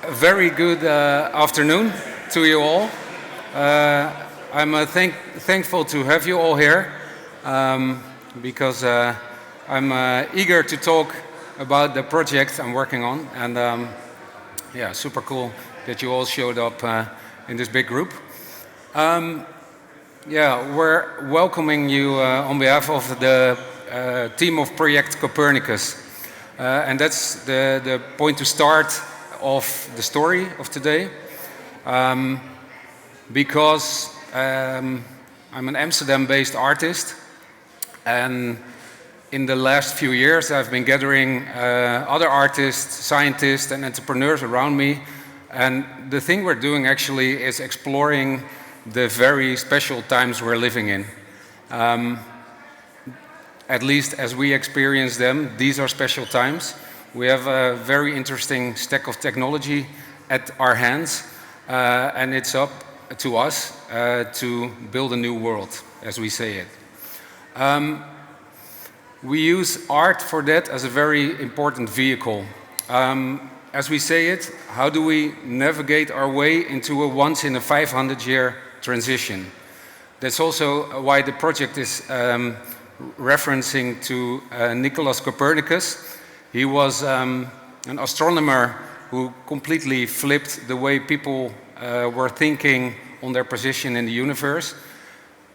A very good afternoon to you all. I'm thankful to have you all here because I'm eager to talk about the project I'm working on, and yeah, super cool that you all showed up in this big group. Yeah, we're welcoming you on behalf of the team of Project Copernicus, and that's the point to start of the story of today, because I'm an Amsterdam-based artist, and in the last few years I've been gathering other artists, scientists and entrepreneurs around me, and the thing we're doing actually is exploring the very special times we're living in. At least as we experience them, these are special times. We have a very interesting stack of technology at our hands, and it's up to us to build a new world, as we say it. We use art for that as a very important vehicle. As we say it, how do we navigate our way into a once-in-a-500-year transition? That's also why the project is referencing to Nicholas Copernicus. He was an astronomer who completely flipped the way people were thinking on their position in the universe.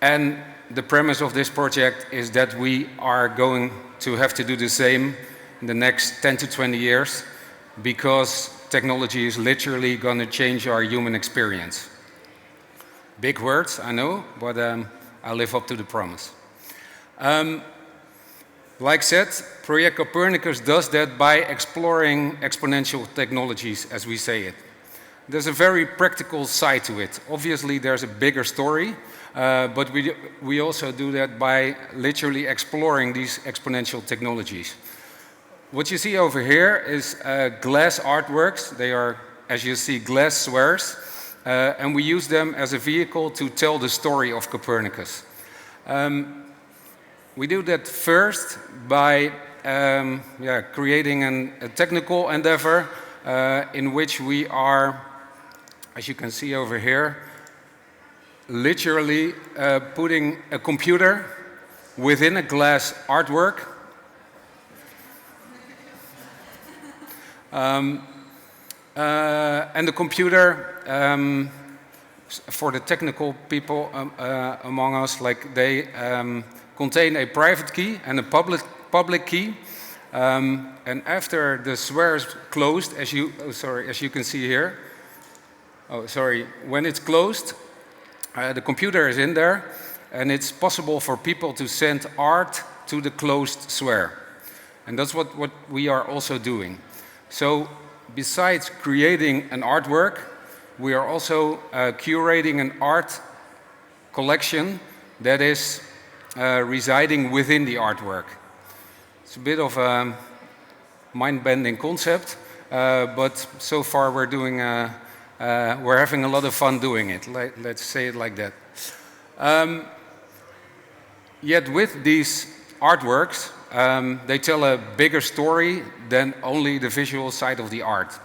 And the premise of this project is that we are going to have to do the same in the next 10 to 20 years, because technology is literally going to change our human experience. Big words, I know, but I'll live up to the promise. Like said, Project Copernicus does that by exploring exponential technologies, as we say it. There's a very practical side to it. Obviously, there's a bigger story, but we also do that by literally exploring these exponential technologies. What you see over here is glass artworks. They are, as you see, glass spheres, and we use them as a vehicle to tell the story of Copernicus. We do that first by creating a technical endeavor in which we are, as you can see over here, literally putting a computer within a glass artwork. And the computer, for the technical people among us, like they contain a private key and a public key, and after the sphere is closed, as you can see here. When it's closed, the computer is in there, and it's possible for people to send art to the closed sphere, and that's what we are also doing. So, besides creating an artwork, we are also curating an art collection that is residing within the artwork. It's a bit of a mind-bending concept, but so far we're having a lot of fun doing it. Let's say it like that. Yet with these artworks, they tell a bigger story than only the visual side of the art.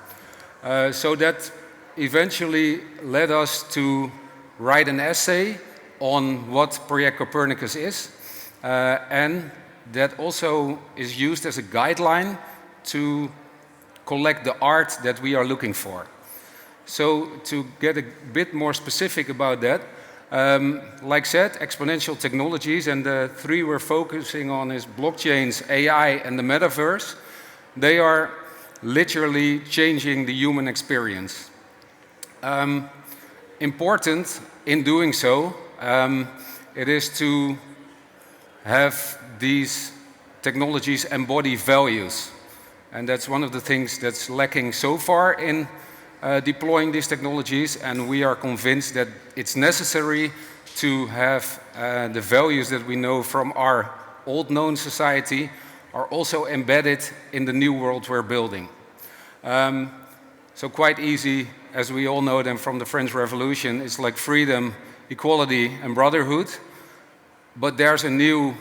So that eventually led us to write an essay on what Project Copernicus is, and that also is used as a guideline to collect the art that we are looking for. So to get a bit more specific about that, like said, exponential technologies, and the three we're focusing on is blockchains, AI and the metaverse. They are literally changing the human experience. Important in doing so, it is to have these technologies embody values. And that's one of the things that's lacking so far in deploying these technologies, and we are convinced that it's necessary to have the values that we know from our old known society are also embedded in the new world we're building. So quite easy, as we all know them from the French Revolution, it's like freedom, equality and brotherhood, but there's a new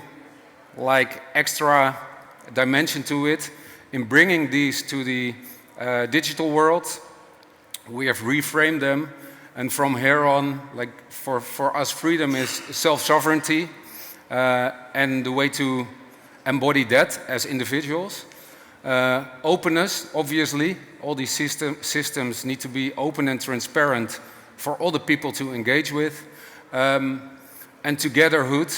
extra dimension to it in bringing these to the digital world, we have reframed them, and from here on, like for us, freedom is self-sovereignty, and the way to embody that as individuals. Openness, obviously, all these systems need to be open and transparent for all the people to engage with. And togetherhood,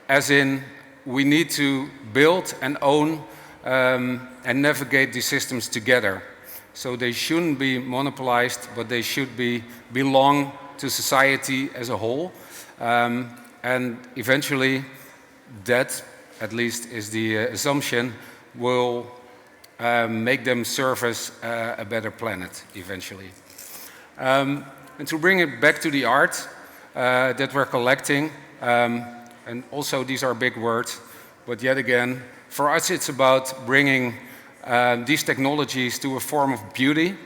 as in we need to build and own and navigate these systems together. So they shouldn't be monopolized, but they should belong to society as a whole. And eventually, that, at least is the assumption, will make them serve as a better planet eventually. And to bring it back to the art that we're collecting, and also these are big words, but yet again, for us it's about bringing these technologies to a form of beauty,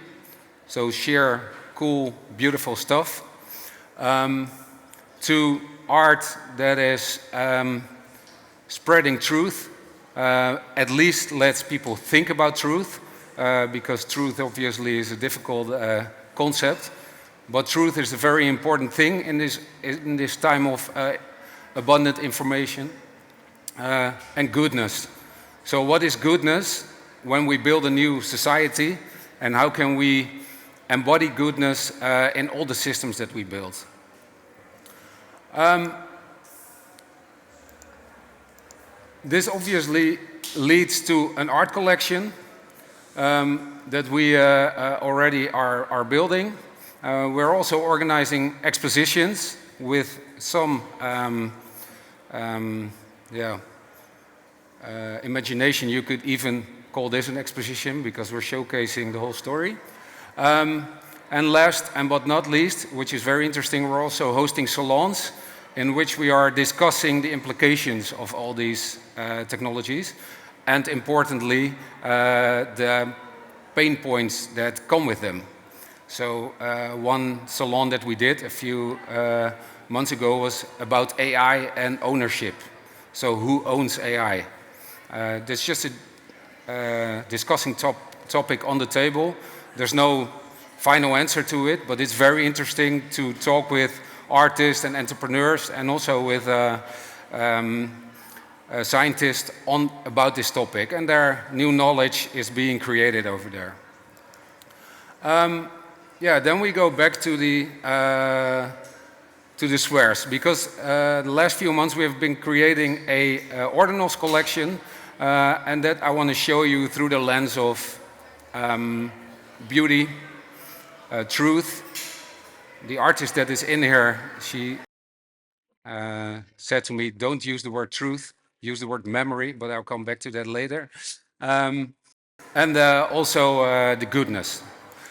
so sheer, cool, beautiful stuff, to art that is spreading truth, at least lets people think about truth, because truth obviously is a difficult concept, but truth is a very important thing in this time of abundant information, and goodness. So what is goodness when we build a new society, and how can we embody goodness in all the systems that we build? This obviously leads to an art collection that we already are building. We're also organizing expositions with some imagination. You could even call this an exposition because we're showcasing the whole story. And last but not least, which is very interesting, we're also hosting salons in which we are discussing the implications of all these technologies, and importantly, the pain points that come with them. So one salon that we did a few months ago was about AI and ownership. So who owns AI? That's just a discussing topic on the table. There's no final answer to it, but it's very interesting to talk with artists and entrepreneurs, and also with scientists about this topic, and their new knowledge is being created over there. Then we go back to the squares, because the last few months we have been creating a ordinals collection, and that I want to show you through the lens of beauty, truth. The artist that is in here, she said to me, don't use the word truth, use the word memory, but I'll come back to that later. And also the goodness.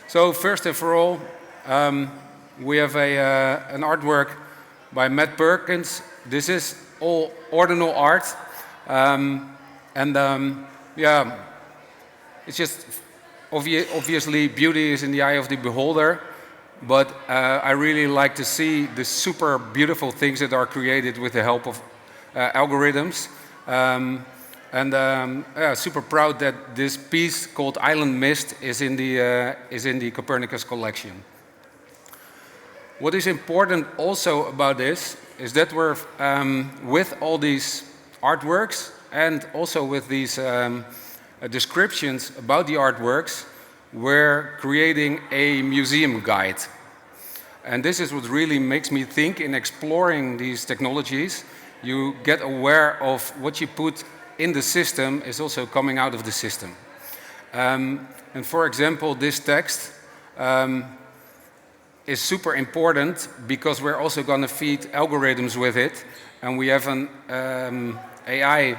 So first and for all, we have an artwork by Matt Perkins. This is all ordinal art. It's just obviously beauty is in the eye of the beholder. But I really like to see the super beautiful things that are created with the help of algorithms. Super proud that this piece called Island Mist is in the Copernicus collection. What is important also about this is that we're, with all these artworks and also with these descriptions about the artworks, we're creating a museum guide. And this is what really makes me think in exploring these technologies. You get aware of what you put in the system is also coming out of the system. And for example, this text is super important because we're also going to feed algorithms with it. And we have an AI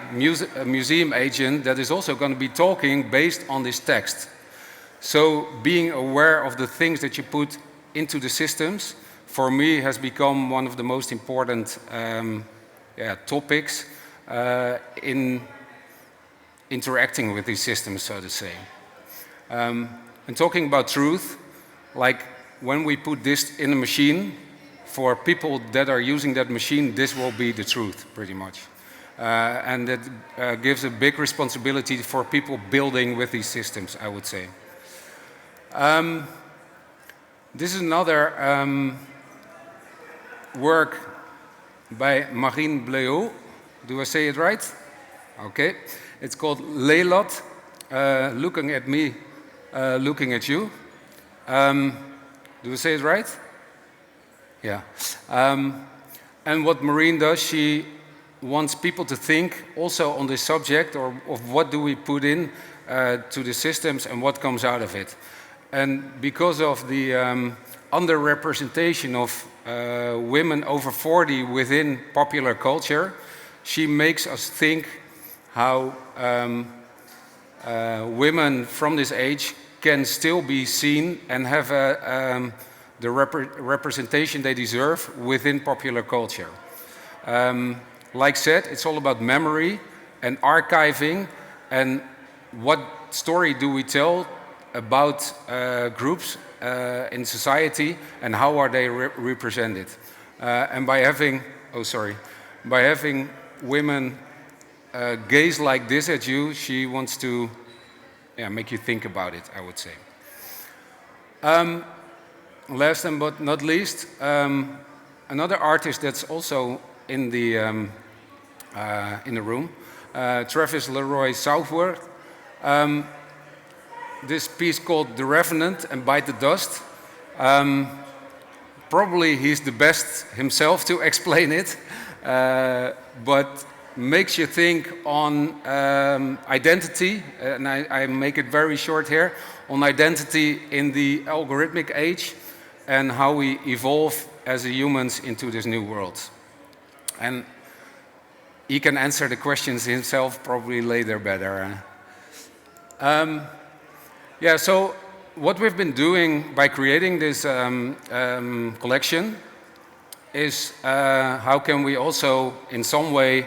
museum agent that is also going to be talking based on this text. So being aware of the things that you put into the systems, for me, has become one of the most important topics in interacting with these systems, so to say. And talking about truth, like when we put this in a machine, for people that are using that machine, this will be the truth, pretty much. And that gives a big responsibility for people building with these systems, I would say. This is another work by Marine Bleuot. Do I say it right? Okay. It's called Leylot, looking at me, looking at you. Do I say it right? Yeah. And what Marine does, she wants people to think also on this subject, or of what do we put in to the systems and what comes out of it. And because of the underrepresentation of women over 40 within popular culture, she makes us think how women from this age can still be seen and have the representation they deserve within popular culture. Like said, it's all about memory and archiving, and what story do we tell about groups in society, and how are they represented. And by having, by having women gaze like this at you, she wants to make you think about it, I would say. Last but not least, another artist that's also in the room, Travis Leroy Southworth. This piece called The Revenant and Bite the Dust. Probably he's the best himself to explain it, but makes you think on identity, and I make it very short here, on identity in the algorithmic age and how we evolve as humans into this new world. And he can answer the questions himself probably later better. Yeah, so what we've been doing by creating this collection is how can we also in some way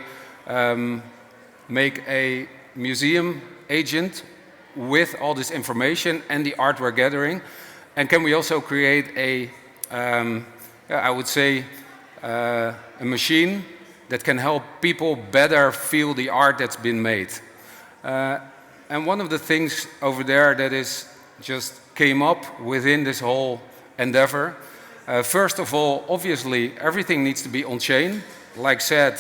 make a museum agent with all this information and the art we're gathering, and can we also create a, I would say, a machine that can help people better feel the art that's been made. And one of the things over there that is just came up within this whole endeavor, first of all, obviously, everything needs to be on-chain. Like said,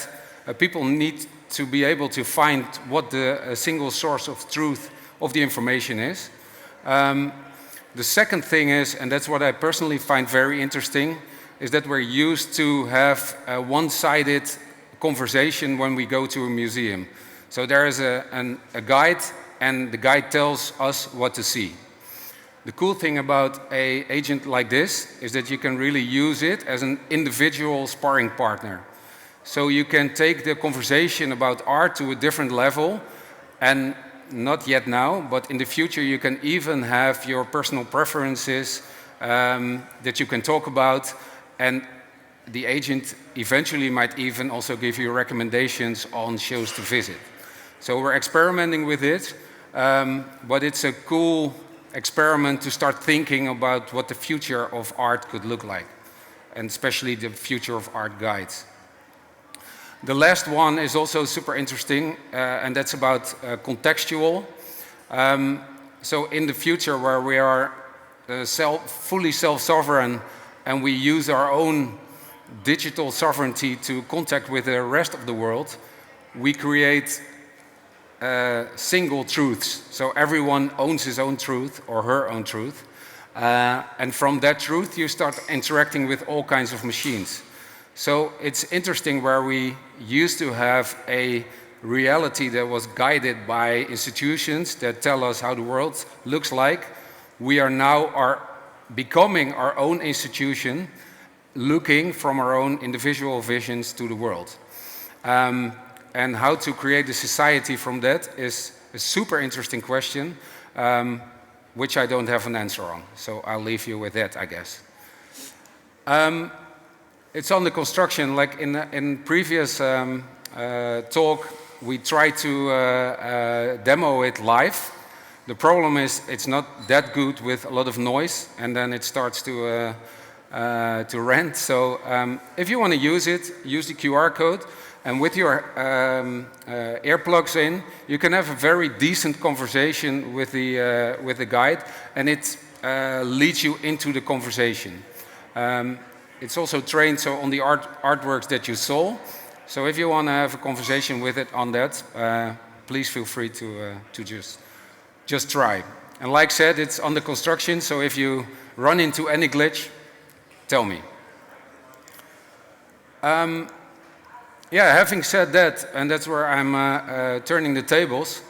people need to be able to find what the single source of truth of the information is. The second thing is, and that's what I personally find very interesting, is that we're used to have a one-sided conversation when we go to a museum. So there is a guide, and the guide tells us what to see. The cool thing about an agent like this is that you can really use it as an individual sparring partner. So you can take the conversation about art to a different level, and not yet now, but in the future you can even have your personal preferences that you can talk about, and the agent eventually might even also give you recommendations on shows to visit. So we're experimenting with it, but it's a cool experiment to start thinking about what the future of art could look like, and especially the future of art guides. The last one is also super interesting, and that's about contextual. So in the future where we are fully self-sovereign and we use our own digital sovereignty to contact with the rest of the world, we create single truths. So everyone owns his own truth or her own truth. And from that truth, you start interacting with all kinds of machines. So it's interesting where we used to have a reality that was guided by institutions that tell us how the world looks like. We are now becoming our own institution, looking from our own individual visions to the world. And how to create a society from that is a super interesting question, which I don't have an answer on. So I'll leave you with that, I guess. It's on the construction. Like in previous talk, we tried to demo it live. The problem is it's not that good with a lot of noise, and then it starts to rant. So if you want to use it, use the QR code. And with your earplugs in, you can have a very decent conversation with the guide. And it lead you into the conversation. It's also trained so on the artworks that you saw. So if you want to have a conversation with it on that, please feel free to just try. And like said, it's under construction, so if you run into any glitch, tell me. Yeah, having said that, and that's where I'm turning the tables,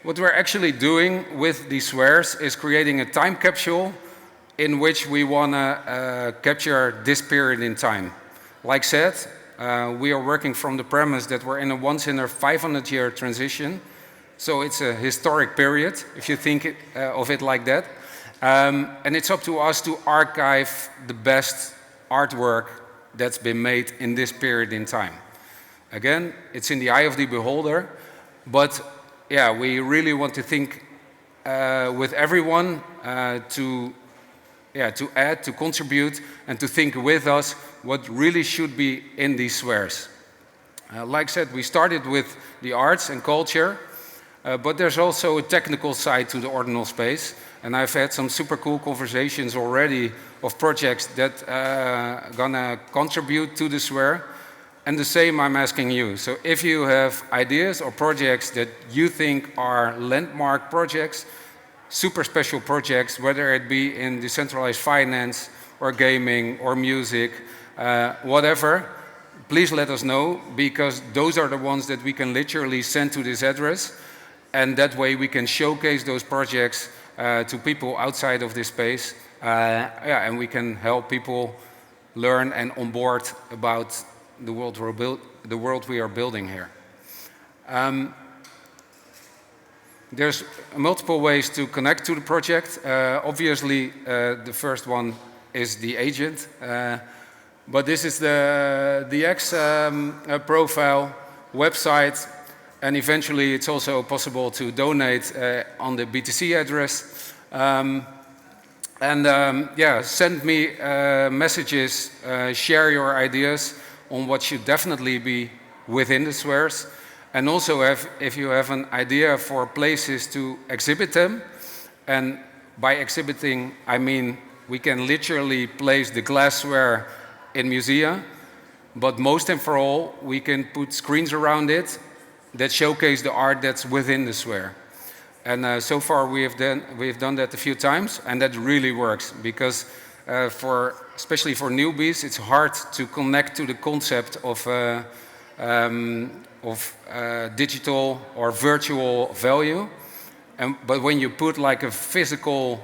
what we're actually doing with these spheres is creating a time capsule in which we want to capture this period in time. Like said, we are working from the premise that we're in a once in a 500-year transition. So it's a historic period, if you think of it like that. And it's up to us to archive the best artwork that's been made in this period in time. Again, it's in the eye of the beholder, but yeah, we really want to think with everyone to add, to contribute, and to think with us what really should be in these spheres. Like I said, we started with the arts and culture, but there's also a technical side to the ordinal space, and I've had some super cool conversations already of projects that gonna contribute to the sphere, and the same I'm asking you. So if you have ideas or projects that you think are landmark projects, super special projects, whether it be in decentralized finance or gaming or music, whatever, please let us know, because those are the ones that we can literally send to this address, and that way we can showcase those projects to people outside of this space, and we can help people learn and onboard about the world we are building here. There's multiple ways to connect to the project. Obviously, the first one is the agent, but this is the DX profile website, and eventually it's also possible to donate on the BTC address. Yeah, send me messages, share your ideas on what should definitely be within the spheres. And also, if you have an idea for places to exhibit them, and by exhibiting, I mean we can literally place the glassware in musea, but most and for all, we can put screens around it that showcase the art that's within the sphere. And so far we've done that a few times, and that really works, because especially for newbies, it's hard to connect to the concept of digital or virtual value. But when you put like a physical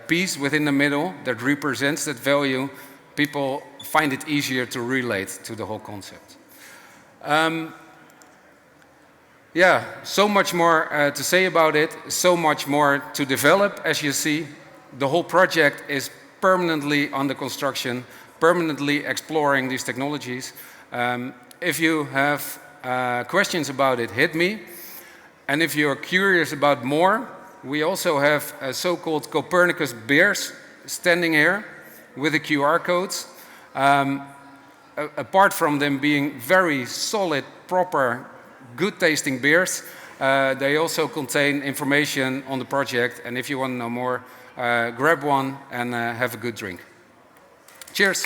piece within the middle that represents that value, people find it easier to relate to the whole concept. Yeah, so much more to say about it, so much more to develop. As you see, the whole project is permanently under construction, permanently exploring these technologies. If you have questions about it, hit me. And if you're curious about more, we also have so-called Copernicus beers standing here with the QR codes. Apart from them being very solid, proper, good-tasting beers, they also contain information on the project. And if you want to know more, grab one and have a good drink. Cheers.